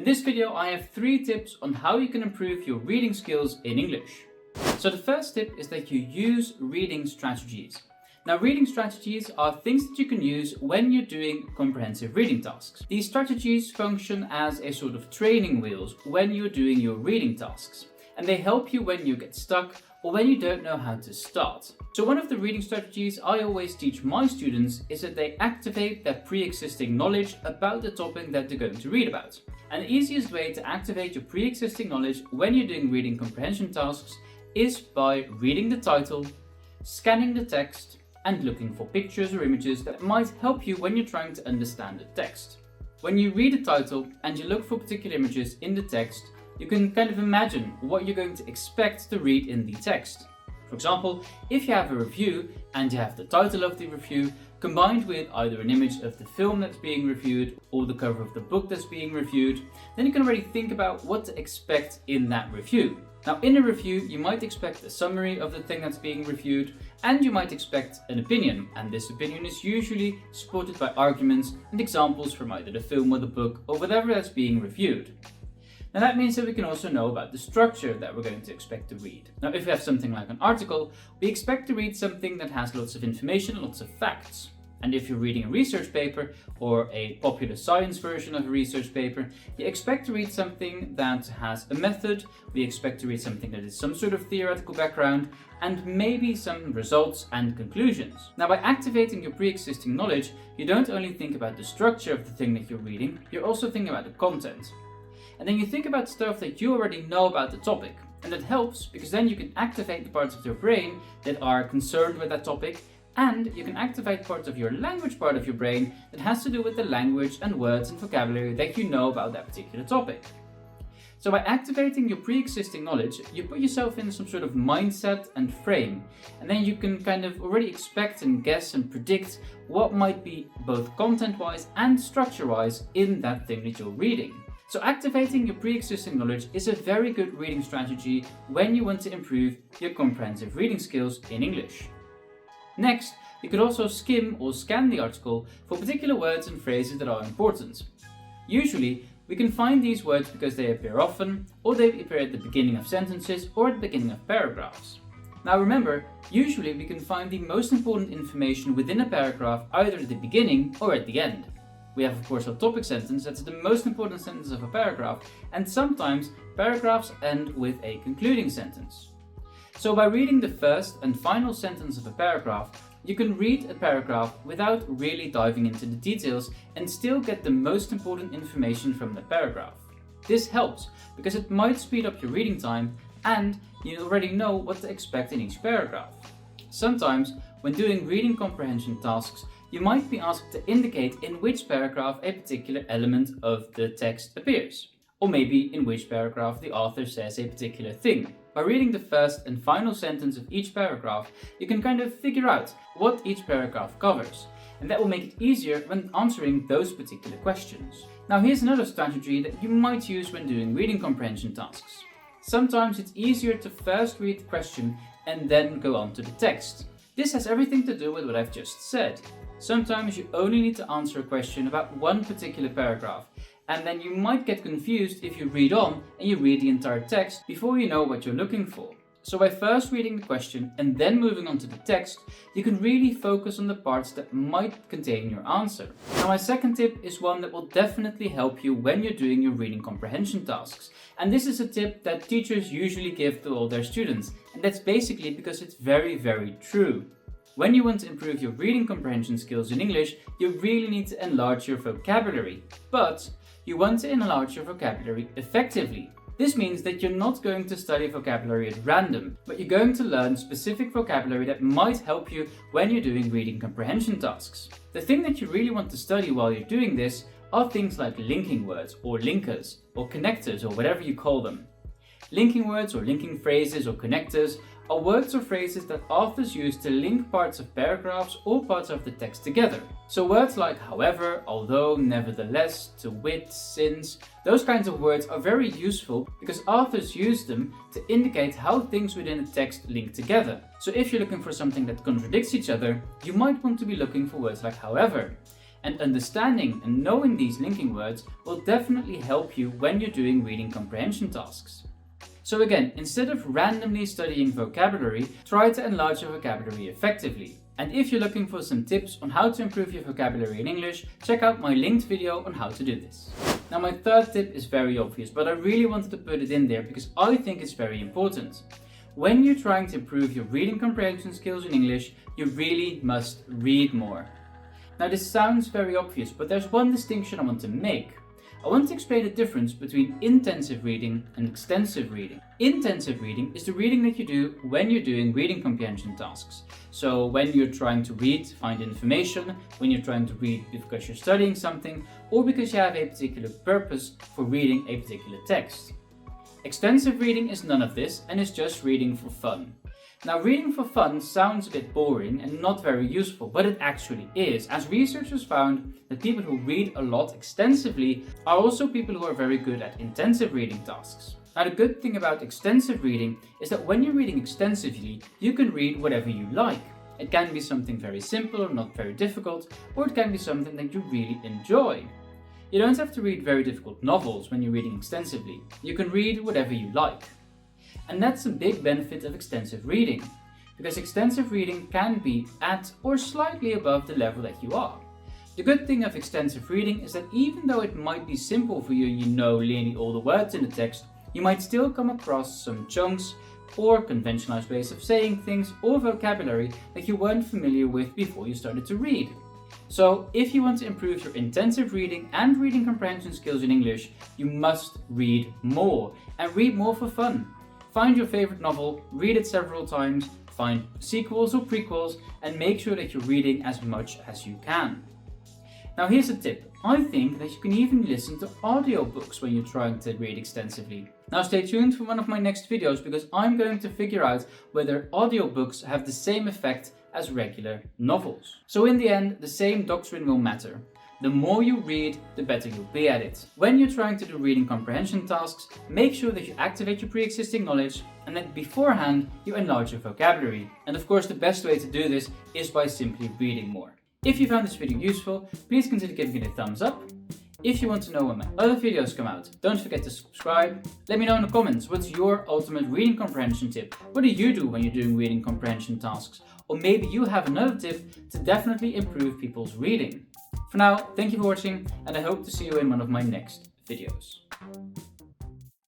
this video I have 3 tips on how you can improve your reading skills in English. So the first tip is that you use reading strategies. Now, reading strategies are things that you can use when you're doing comprehensive reading tasks. These strategies function as a sort of training wheels when you're doing your reading tasks, and they help you when you get stuck or when you don't know how to start. So one of the reading strategies I always teach my students is that they activate their pre-existing knowledge about the topic that they're going to read about. And the easiest way to activate your pre-existing knowledge when you're doing reading comprehension tasks is by reading the title, scanning the text, and looking for pictures or images that might help you when you're trying to understand the text. When you read a title and you look for particular images in the text, you can kind of imagine what you're going to expect to read in the text. For example, if you have a review and you have the title of the review combined with either an image of the film that's being reviewed or the cover of the book that's being reviewed, then you can already think about what to expect in that review. Now, in a review, you might expect a summary of the thing that's being reviewed, and you might expect an opinion, and this opinion is usually supported by arguments and examples from either the film or the book or whatever that's being reviewed. Now that means that we can also know about the structure that we're going to expect to read. Now, if we have something like an article, we expect to read something that has lots of information, lots of facts. And if you're reading a research paper or a popular science version of a research paper, you expect to read something that has a method, we expect to read something that is some sort of theoretical background, and maybe some results and conclusions. Now, by activating your pre-existing knowledge, you don't only think about the structure of the thing that you're reading, you're also thinking about the content. And then you think about stuff that you already know about the topic. And that helps because then you can activate the parts of your brain that are concerned with that topic, and you can activate parts of your language part of your brain that has to do with the language and words and vocabulary that you know about that particular topic. So by activating your pre-existing knowledge, you put yourself in some sort of mindset and frame, and then you can kind of already expect and guess and predict what might be both content-wise and structure-wise in that thing that you're reading. So activating your pre-existing knowledge is a very good reading strategy when you want to improve your comprehensive reading skills in English. Next, you could also skim or scan the article for particular words and phrases that are important. Usually, we can find these words because they appear often, or they appear at the beginning of sentences or at the beginning of paragraphs. Now remember, usually we can find the most important information within a paragraph either at the beginning or at the end. We have, of course, a topic sentence, that's the most important sentence of a paragraph, and sometimes paragraphs end with a concluding sentence. So by reading the first and final sentence of a paragraph, you can read a paragraph without really diving into the details and still get the most important information from the paragraph. This helps because it might speed up your reading time and you already know what to expect in each paragraph. Sometimes, when doing reading comprehension tasks, you might be asked to indicate in which paragraph a particular element of the text appears, or maybe in which paragraph the author says a particular thing. By reading the first and final sentence of each paragraph, you can kind of figure out what each paragraph covers, and that will make it easier when answering those particular questions. Now, here's another strategy that you might use when doing reading comprehension tasks. Sometimes it's easier to first read the question and then go on to the text. This has everything to do with what I've just said. Sometimes you only need to answer a question about one particular paragraph, and then you might get confused if you read on and you read the entire text before you know what you're looking for. So by first reading the question and then moving on to the text, you can really focus on the parts that might contain your answer. Now, my second tip is one that will definitely help you when you're doing your reading comprehension tasks. And this is a tip that teachers usually give to all their students. And that's basically because it's very, very true. When you want to improve your reading comprehension skills in English, you really need to enlarge your vocabulary. But you want to enlarge your vocabulary effectively. This means that you're not going to study vocabulary at random, but you're going to learn specific vocabulary that might help you when you're doing reading comprehension tasks. The thing that you really want to study while you're doing this are things like linking words or linkers or connectors or whatever you call them. Linking words or linking phrases or connectors are words or phrases that authors use to link parts of paragraphs or parts of the text together. So words like however, although, nevertheless, to wit, since, those kinds of words are very useful because authors use them to indicate how things within a text link together. So if you're looking for something that contradicts each other, you might want to be looking for words like however. And understanding and knowing these linking words will definitely help you when you're doing reading comprehension tasks. So again, instead of randomly studying vocabulary, try to enlarge your vocabulary effectively. And if you're looking for some tips on how to improve your vocabulary in English, check out my linked video on how to do this. Now my third tip is very obvious, but I really wanted to put it in there because I think it's very important. When you're trying to improve your reading comprehension skills in English, you really must read more. Now this sounds very obvious, but there's one distinction I want to make. I want to explain the difference between intensive reading and extensive reading. Intensive reading is the reading that you do when you're doing reading comprehension tasks. So when you're trying to read, find information, when you're trying to read because you're studying something, or because you have a particular purpose for reading a particular text. Extensive reading is none of this and is just reading for fun. Now, reading for fun sounds a bit boring and not very useful, but it actually is, as researchers found that people who read a lot extensively are also people who are very good at intensive reading tasks. Now, the good thing about extensive reading is that when you're reading extensively, you can read whatever you like. It can be something very simple or not very difficult, or it can be something that you really enjoy. You don't have to read very difficult novels when you're reading extensively. You can read whatever you like. And that's a big benefit of extensive reading, because extensive reading can be at or slightly above the level that you are. The good thing of extensive reading is that even though it might be simple for you, you know nearly all the words in the text, you might still come across some chunks or conventionalized ways of saying things or vocabulary that you weren't familiar with before you started to read. So if you want to improve your intensive reading and reading comprehension skills in English, you must read more, and read more for fun. Find your favorite novel, read it several times, find sequels or prequels, and make sure that you're reading as much as you can. Now here's a tip. I think that you can even listen to audiobooks when you're trying to read extensively. Now stay tuned for one of my next videos, because I'm going to figure out whether audiobooks have the same effect as regular novels. So in the end, the same doctrine will matter. The more you read, the better you'll be at it. When you're trying to do reading comprehension tasks, make sure that you activate your pre-existing knowledge and that beforehand you enlarge your vocabulary. And of course, the best way to do this is by simply reading more. If you found this video useful, please consider giving it a thumbs up. If you want to know when my other videos come out, don't forget to subscribe. Let me know in the comments, what's your ultimate reading comprehension tip? What do you do when you're doing reading comprehension tasks? Or maybe you have another tip to definitely improve people's reading. For now, thank you for watching, and I hope to see you in one of my next videos.